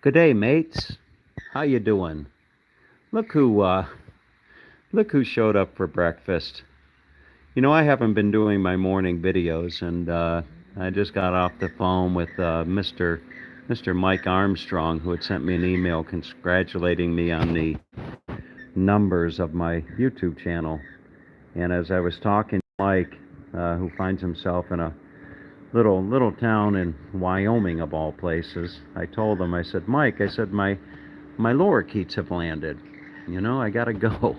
Good day, mates. How you doing? Look who uh, look who showed up for breakfast. I haven't been doing my morning videos, and I just got off the phone with Mr. Mike Armstrong, who had sent me an email congratulating me on the numbers of my YouTube channel. And as I was talking to Mike, who finds himself in a little town in Wyoming of all places, I told him, I said, Mike, I said my lorikeets have landed. I gotta go.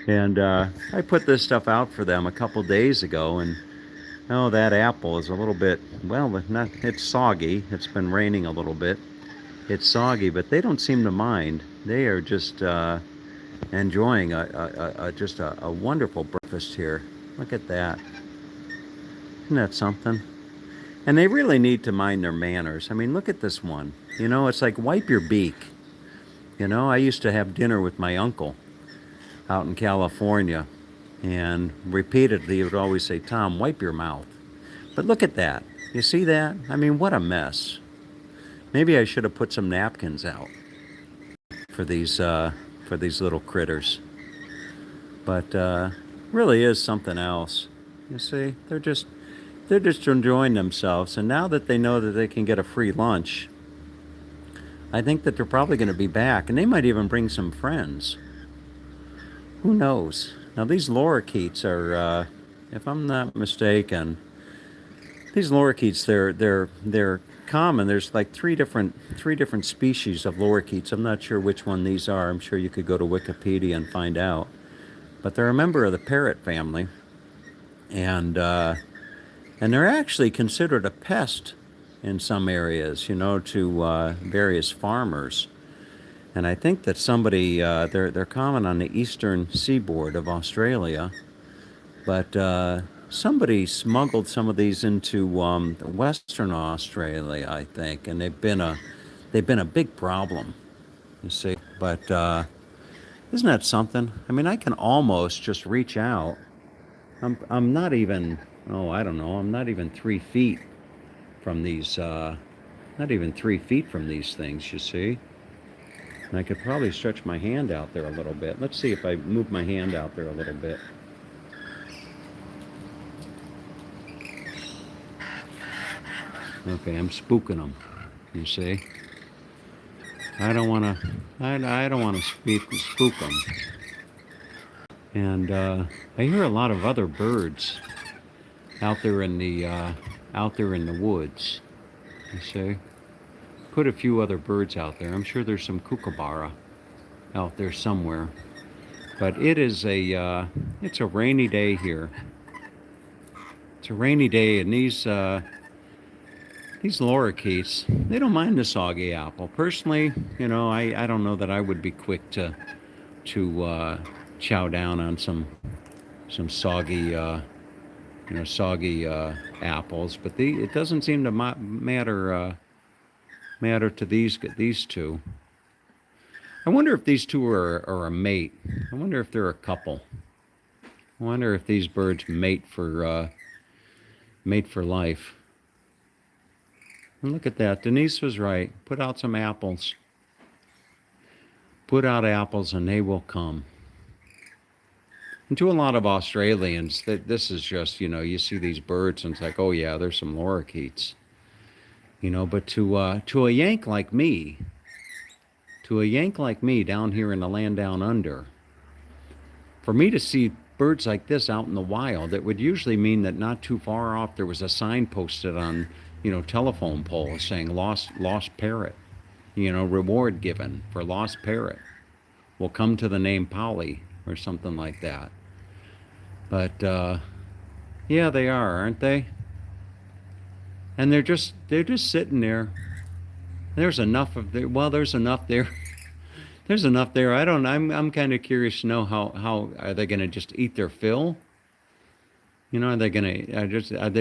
And I put this stuff out for them a couple days ago, and oh, that apple is a little bit, well, not, it's soggy. It's been raining a little bit. It's soggy, but they don't seem to mind. They are just enjoying just a wonderful breakfast here. Look at that. Isn't that something? And they really need to mind their manners. I mean, look at this one. It's like wipe your beak. I used to have dinner with my uncle out in California, and repeatedly he would always say, Tom, wipe your mouth. But look at that. You see that? I mean, what a mess. Maybe I should have put some napkins out for these little critters. But really is something else. You see, they're just enjoying themselves, and now that they know that they can get a free lunch, I think that they're probably going to be back, and they might even bring some friends. Who knows? Now these lorikeets are, if I'm not mistaken, these lorikeets they're common. There's like three different species of lorikeets. I'm not sure which one these are. I'm sure you could go to Wikipedia and find out. But they're a member of the parrot family, and they're actually considered a pest in some areas. To various farmers. And I think that they're common on the eastern seaboard of Australia, but somebody smuggled some of these into Western Australia, I think, and they've been a big problem. You see, but isn't that something? I mean, I can almost just reach out. I'm not even, oh, I don't know, I'm not even 3 feet from these. Not even 3 feet from these things. You see. And I could probably stretch my hand out there a little bit. Let's see if I move my hand out there a little bit. Okay, I'm spooking them. You see, I don't want to. I don't want to spook them. And I hear a lot of other birds out there in the woods. You see, put a few other birds out there. I'm sure there's some kookaburra out there somewhere. But it's a rainy day here. It's a rainy day, and these lorikeets, they don't mind the soggy apple. Personally, I don't know that I would be quick to chow down on some soggy apples. But it doesn't seem to matter to these two. I wonder if these two are a mate. I wonder if they're a couple. I wonder if these birds mate for life. And look at that. Denise was right. Put out some apples. Put out apples and they will come. And to a lot of Australians, this is just, you see these birds and it's like, oh yeah, there's some lorikeets. But to a Yank like me, down here in the land down under, for me to see birds like this out in the wild, it would usually mean that not too far off there was a sign posted on, telephone poles saying lost parrot, reward given for lost parrot. Will come to the name Polly or something like that. But yeah, they are, aren't they? And they're just sitting there. There's enough of there. Well, there's enough there. There's enough there. I don't. I'm kind of curious to know how are they going to just eat their fill? Are they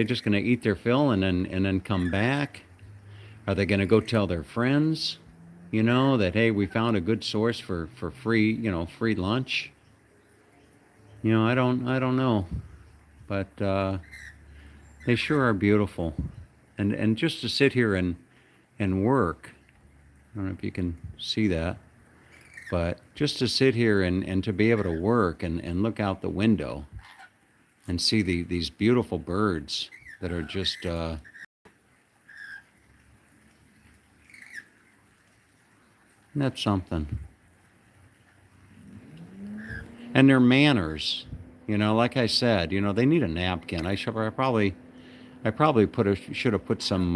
just going to eat their fill and then come back? Are they going to go tell their friends? That hey, we found a good source for free free lunch. I don't know, but they sure are beautiful, and just to sit here and work I don't know if you can see that, but just to sit here and to be able to work and look out the window and see these beautiful birds that are just, that's something. And their manners, like I said, they need a napkin. I probably should have put some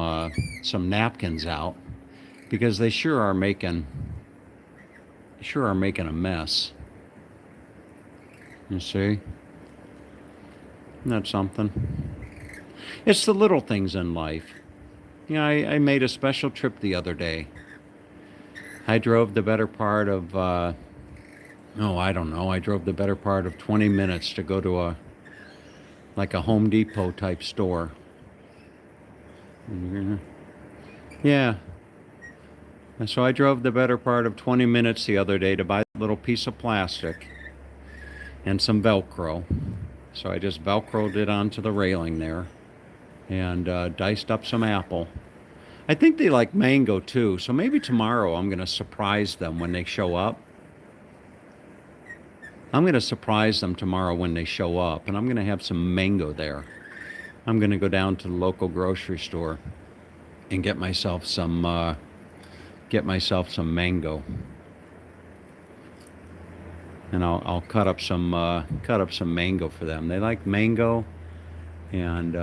napkins out because they sure are making a mess. You see? Isn't that something? It's the little things in life. I made a special trip the other day. I drove the better part of, I don't know, I drove the better part of 20 minutes to go to like a Home Depot type store. Yeah. And so I drove the better part of 20 minutes the other day to buy a little piece of plastic and some Velcro. So I just Velcroed it onto the railing there and diced up some apple. I think they like mango too, so maybe tomorrow I'm going to surprise them when they show up. I'm going to surprise them tomorrow when they show up, and I'm going to have some mango there. I'm going to go down to the local grocery store and get myself some mango, and I'll cut up some mango for them. They like mango, and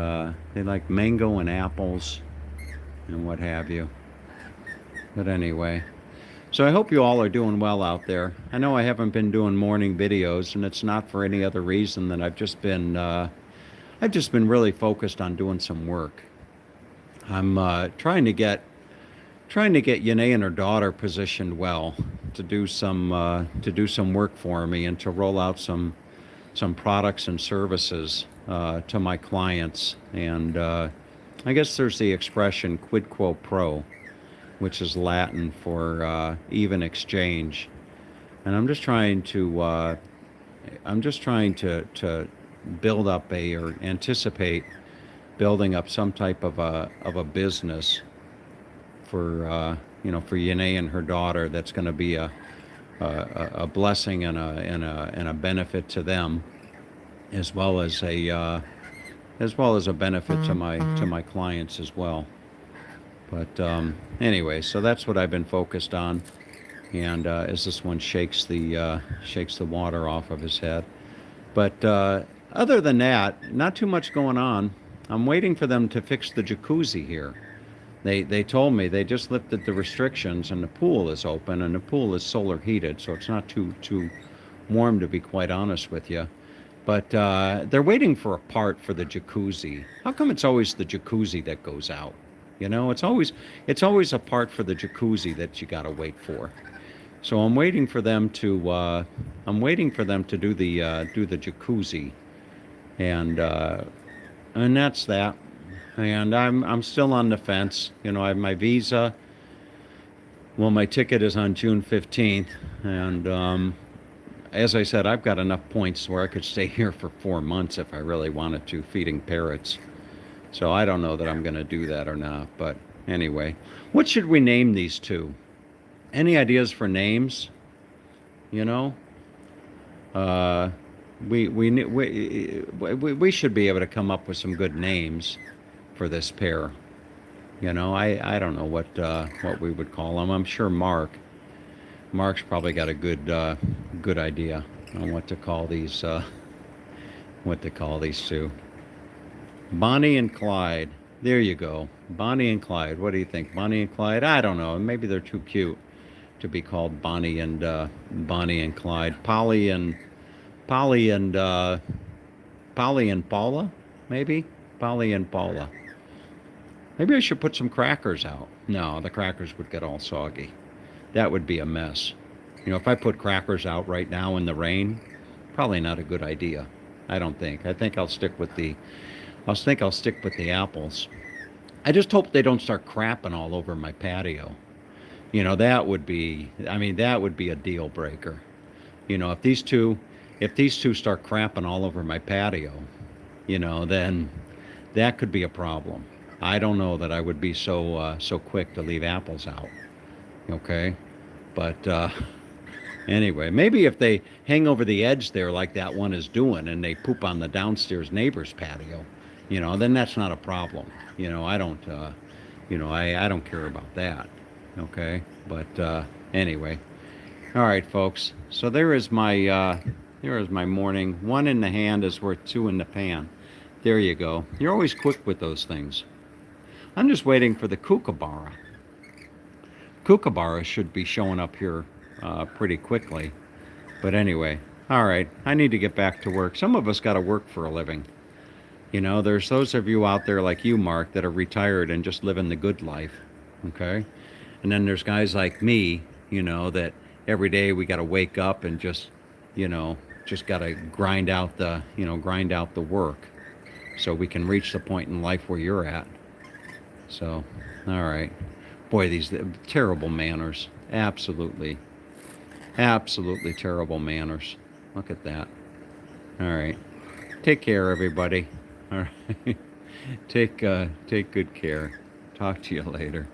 they like mango and apples and what have you. But anyway, so I hope you all are doing well out there. I know I haven't been doing morning videos, and it's not for any other reason than I've just been really focused on doing some work. I'm trying to get Yanae and her daughter positioned well to do some work for me and to roll out some products and services to my clients. And I guess there's the expression quid quo pro, which is Latin for even exchange. And I'm just trying to build up or anticipate building up some type of a business for for Yanae and her daughter that's going to be a blessing and a benefit to them, as well as a benefit to my clients as well. But anyway, so that's what I've been focused on, and as this one shakes the water off of his head. But other than that, not too much going on. I'm waiting for them to fix the jacuzzi here. They told me they just lifted the restrictions and the pool is open, and the pool is solar heated, so it's not too warm, to be quite honest with you. But they're waiting for a part for the jacuzzi. How come it's always the jacuzzi that goes out? It's always a part for the jacuzzi that you gotta wait for. So I'm waiting for them to do the jacuzzi, and that's that. And I'm still on the fence. I have my visa. Well, my ticket is on June 15th, and as I said, I've got enough points where I could stay here for 4 months if I really wanted to, feeding parrots. So I don't know that I'm going to do that or not. But anyway, what should we name these two? Any ideas for names? We should be able to come up with some good names for this pair. I don't know what we would call them. I'm sure Mark's probably got a good idea on what to call these two. Bonnie and Clyde. There you go. Bonnie and Clyde. What do you think? Bonnie and Clyde? I don't know. Maybe they're too cute to be called Bonnie and Clyde. Polly and Paula? Maybe? Polly and Paula. Maybe I should put some crackers out. No, the crackers would get all soggy. That would be a mess. If I put crackers out right now in the rain, probably not a good idea. I don't think. I think I'll stick with the apples. I just hope they don't start crapping all over my patio. That would be a deal breaker. If these two start crapping all over my patio, then that could be a problem. I don't know that I would be so quick to leave apples out. Okay, but anyway, maybe if they hang over the edge there like that one is doing, and they poop on the downstairs neighbor's patio, then that's not a problem. I don't, I don't care about that. Okay, but anyway, all right, folks. So there is my morning. One in the hand is worth two in the pan. There you go. You're always quick with those things. I'm just waiting for the kookaburra. Kookaburra should be showing up here pretty quickly. But anyway, all right. I need to get back to work. Some of us got to work for a living. There's those of you out there like you, Mark, that are retired and just living the good life. Okay? And then there's guys like me, that every day we got to wake up and you know, just got to grind out the work so we can reach the point in life where you're at. So, all right. Boy, these terrible manners. Absolutely. Absolutely terrible manners. Look at that. All right. Take care, everybody. All right. Take good care. Talk to you later.